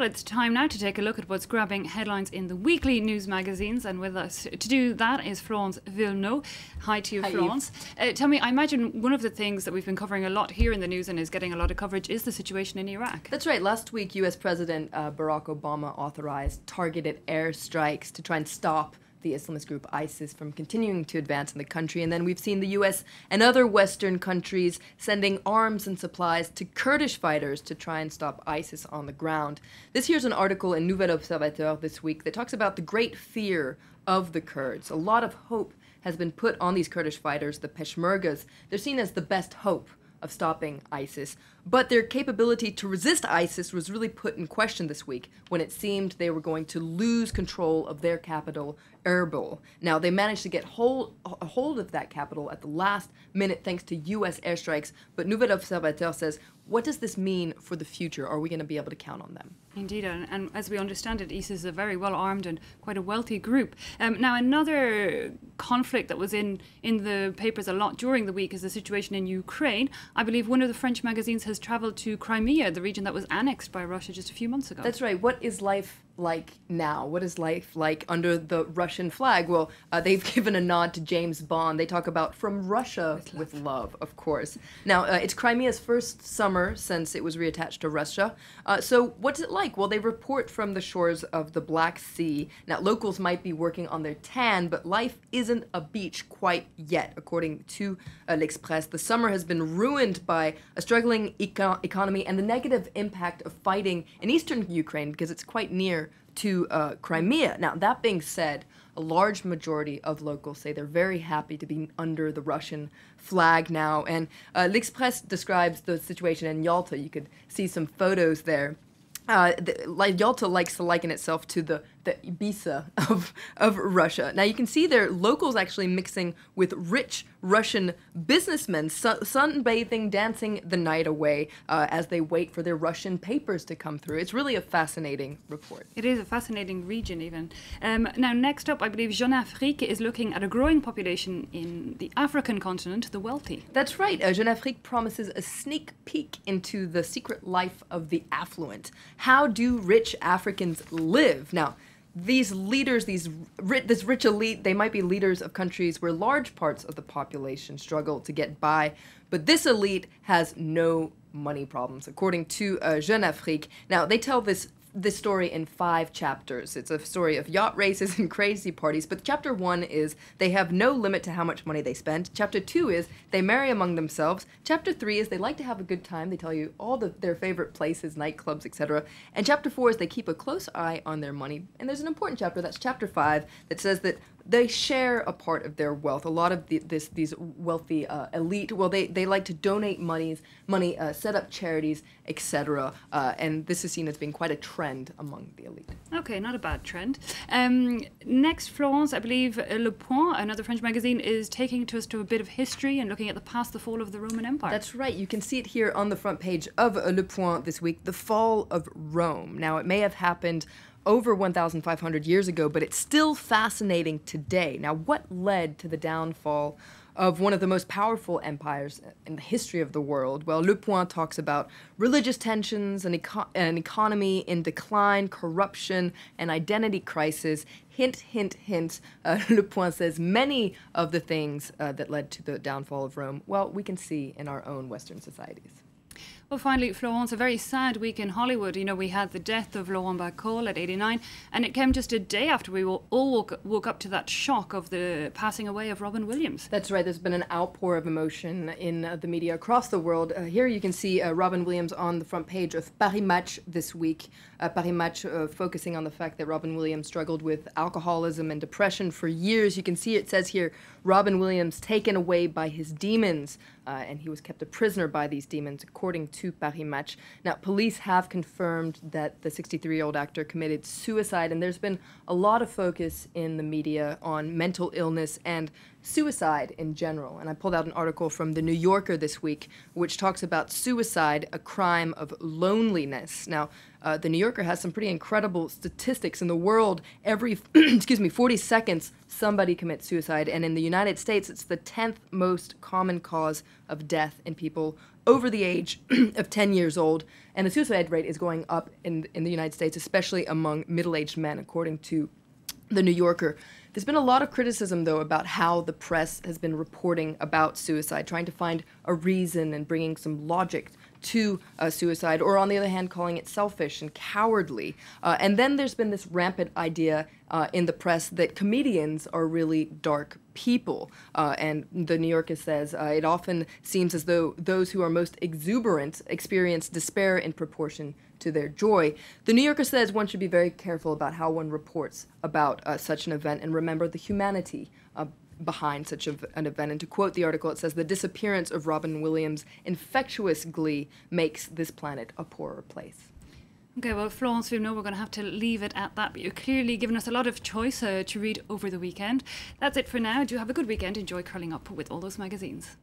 Well, it's time now to take a look at what's grabbing headlines in the weekly news magazines. And with us to do that is Florence Villeneuve. Hi to you, Hi, Florence. Tell me, I imagine one of the things that we've been covering a lot here in the news and is getting a lot of coverage is the situation in Iraq. That's right. Last week, U.S. President Barack Obama authorized targeted airstrikes to try and stop the Islamist group ISIS from continuing to advance in the country. And then we've seen the U.S. and other Western countries sending arms and supplies to Kurdish fighters to try and stop ISIS on the ground. Here's an article in Nouvel Observateur this week that talks about the great fear of the Kurds. A lot of hope has been put on these Kurdish fighters, the Peshmergas. They're seen as the best hope of stopping ISIS. But their capability to resist ISIS was really put in question this week when it seemed they were going to lose control of their capital, Erbil. Now, they managed to get a hold of that capital at the last minute thanks to U.S. airstrikes, but Nouvel Observateur says, what does this mean for the future? Are we going to be able to count on them? Indeed, and as we understand it, ISIS is a very well-armed and quite a wealthy group. Now, another conflict that was in the papers a lot during the week is the situation in Ukraine. I believe one of the French magazines has travelled to Crimea, the region that was annexed by Russia just a few months ago. That's right. What is life like now? What is life like under the Russian flag? Well, they've given a nod to James Bond. They talk about From Russia with love, of course. Now, it's Crimea's first summer since it was reattached to Russia. So what's it like? Well, they report from the shores of the Black Sea. Now, locals might be working on their tan, but life isn't a beach quite yet, according to L'Express. The summer has been ruined by a struggling economy and the negative impact of fighting in eastern Ukraine because it's quite near to Crimea. Now, that being said, a large majority of locals say they're very happy to be under the Russian flag now. And L'Express describes the situation in Yalta. You could see some photos there. Yalta likes to liken itself to the Ibiza of Russia. Now, you can see there locals actually mixing with rich Russian businessmen, sunbathing, dancing the night away as they wait for their Russian papers to come through. It's really a fascinating report. It is a fascinating region even. Now, next up, I believe Jeune Afrique is looking at a growing population in the African continent, the wealthy. That's right. Jeune Afrique promises a sneak peek into the secret life of the affluent. How do rich Africans live? Now, these leaders, this rich elite, they might be leaders of countries where large parts of the population struggle to get by, but this elite has no money problems, according to Jeune Afrique. Now, they tell this story in 5 chapters. It's a story of yacht races and crazy parties, but chapter 1 is they have no limit to how much money they spend. Chapter 2 is they marry among themselves. Chapter 3 is they like to have a good time. They tell you all their favorite places, nightclubs, etc. And chapter 4 is they keep a close eye on their money. And there's an important chapter, that's chapter 5, that says that they share a part of their wealth. A lot of these wealthy elite, well, they like to donate money, set up charities, etc. And this is seen as being quite a trend among the elite. Okay, not a bad trend. Next, Florence, I believe Le Point, another French magazine, is taking us to a bit of history and looking at the past, the fall of the Roman Empire. That's right. You can see it here on the front page of Le Point this week, the fall of Rome. Now, it may have happened over 1,500 years ago, but it's still fascinating today. Now, what led to the downfall of one of the most powerful empires in the history of the world? Well, Le Point talks about religious tensions, an economy in decline, corruption, and identity crisis. Hint, hint, hint. Le Point says many of the things that led to the downfall of Rome, well, we can see in our own Western societies. Well, finally, Florence, a very sad week in Hollywood. You know, we had the death of Laurent Bacall at 89, and it came just a day after we all woke up to that shock of the passing away of Robin Williams. That's right. There's been an outpour of emotion in the media across the world. Here you can see Robin Williams on the front page of Paris Match this week. Paris Match focusing on the fact that Robin Williams struggled with alcoholism and depression for years. You can see it says here, Robin Williams taken away by his demons, and he was kept a prisoner by these demons, according to Paris Match. Now, police have confirmed that the 63-year-old actor committed suicide, and there's been a lot of focus in the media on mental illness and suicide in general. And I pulled out an article from The New Yorker this week, which talks about suicide, a crime of loneliness. Now, The New Yorker has some pretty incredible statistics. In the world, every 40 seconds, somebody commits suicide. And in the United States, it's the 10th most common cause of death in people over the age of 10 years old. And the suicide rate is going up in the United States, especially among middle-aged men, according to The New Yorker. There's been a lot of criticism, though, about how the press has been reporting about suicide, trying to find a reason and bringing some logic to suicide, or on the other hand, calling it selfish and cowardly. And then there's been this rampant idea in the press that comedians are really dark people. And The New Yorker says it often seems as though those who are most exuberant experience despair in proportion to their joy. The New Yorker says one should be very careful about how one reports about such an event and remember the humanity behind such an event. And to quote the article, it says, "The disappearance of Robin Williams' infectious glee makes this planet a poorer place." Okay, well, Florence, we know we're going to have to leave it at that, but you've clearly given us a lot of choice to read over the weekend. That's it for now. Do have a good weekend. Enjoy curling up with all those magazines.